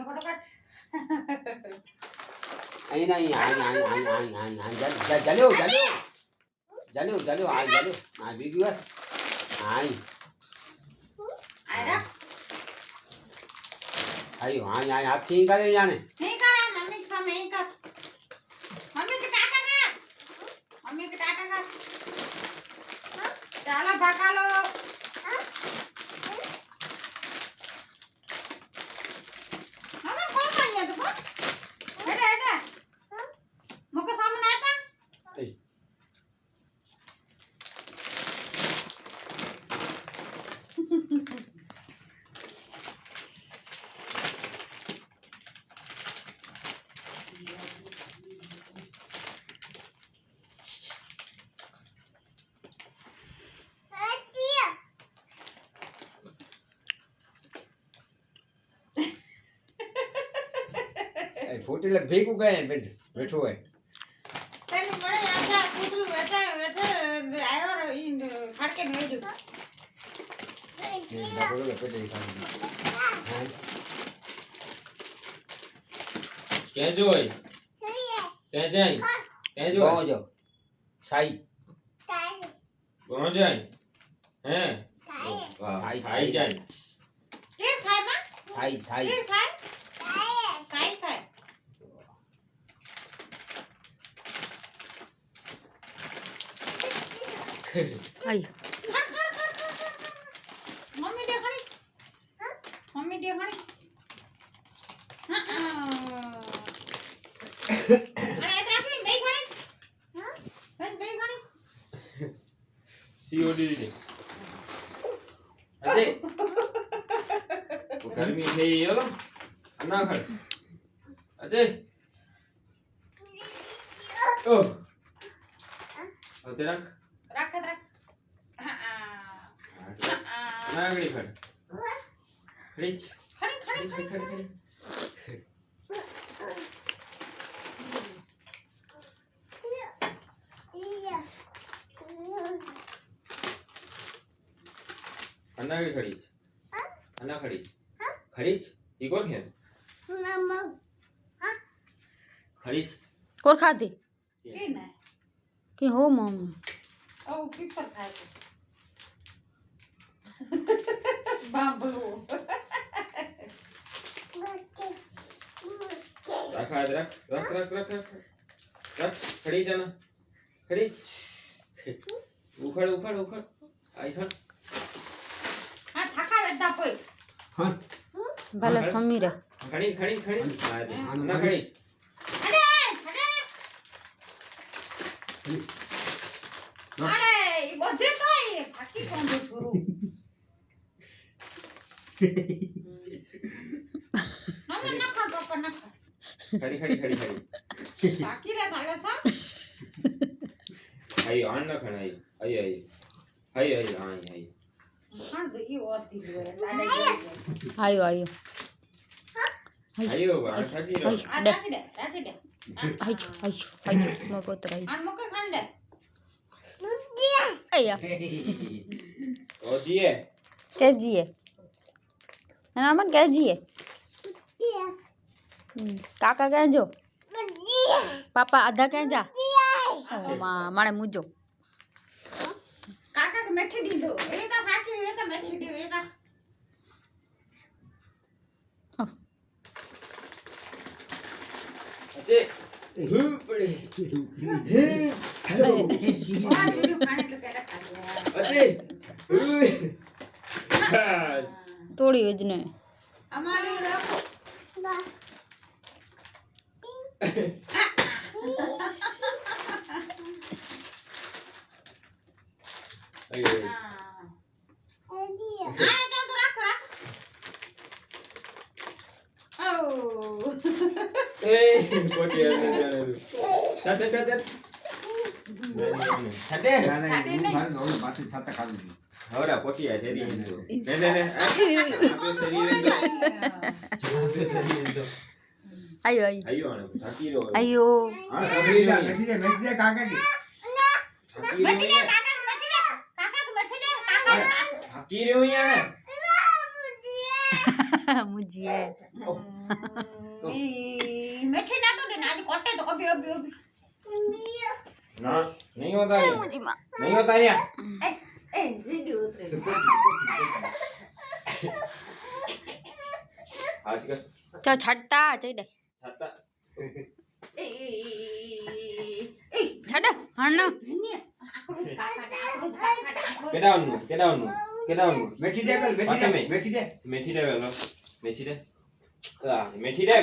Photo काट અહીં નહીં અહીં જલ્યો આ વિડિયો અહીં आया આયો અહીં હાથથી કરે જાણે नहीं करा मम्मी का नहीं कर मम्मी के टाटा कर मम्मी के टाटा कर चलो भगा लो मम्मी कौन कर लिया तू बेटा बेटा मुझे सामने आता ફોટી લગ ભેગું ગયે બેઠો હોય तेरे बड़े आजा कुटलू बैठे बैठे आयो इन खड़के नहीं दो ડબલો લપેટે ખાલી કેજો હોય કે જાય કેજો જો સાઈ કોણ જાય હે વાહ ખાઈ ખાઈ જાય ये खाए मां સાઈ ये खाए खाए खाए आई खड़ खड़ खड़ खड़ मम्मी दे खड़ी मम्मी दे खड़ी अरे इधर आके बेई खड़ी बन बेई खड़ी સીઓડી દે અજે ગરમી થઈ હેલો ના ખડ અજે ઓ ઓતે રાખ रख रख ના ગળી ખડ ખડી खड़ी खड़ी ખડી ખડી ખડી अन्ना की खड़ी अन्ना खड़ी खड़ी एक और खेल खड़ी कोर खाती की ना कि हो मम ओ पीपर खाए बाबलू रख हाथ रख रख रख रख रख रख खड़ी जाना खड़ी उखड़ उखड़ उखड़ आई खड़ हां थका वेदा कोई હા भले समीर खड़ी खड़ी खड़ी अन्ना खड़ी अरे अरे अरे ये बजे तो ये थकी कौन दे छोरो मम्मी ना खा पापा ना खा खड़ी खड़ी खड़ी खड़ी बाकी रे थाले सा आई आन ना खड़ा आई आई आई आई आई आई आई हां तो ये और थी रे लाडे आयो आयो आयो बाहर थकी रो आ राखी दे आयो आयो मको तराई अन मुके खंडे अया ओ जीए के जीए ना मन के जीए काका के जो पापा आधा के जा मां मारे मुजो काका के मेठी दी दो ए तो साकी ए तो मेठी दी ए तो अजय हु बड़े और वीडियो खाने तो केरा खा लिया अजय तोड़ी वजने हमारे रखो आई आई आने तो रख रख ओ ए कोटी है चल चल चल छटे પાછી છાતા ખાવી ahora પોટી है तेरी ने ने ने आपे शरीर तो आयो आयो आयो आने थाकी रो आयो હા સબરી મેસી દે કાકા કી थाकी मठी रो दे काका के मठी दे काका थाकी रो यार मुझे મેઠી ના તો દે ને આજે કોટે તો અબી અબી અબી ના નહીં હોતા અહીંયા. નહીં હોતા અહીંયા. એ વિડિયો ઉતરે હાથ કર ચો છટ્ટા જઈ દે છાતા એ છડ હણ ભેનિયા આકડું કેડાવનું મેથી દે કર, મેથી દે, મેથી દે. મેથી દે વેલો મેથી દે મેથી દે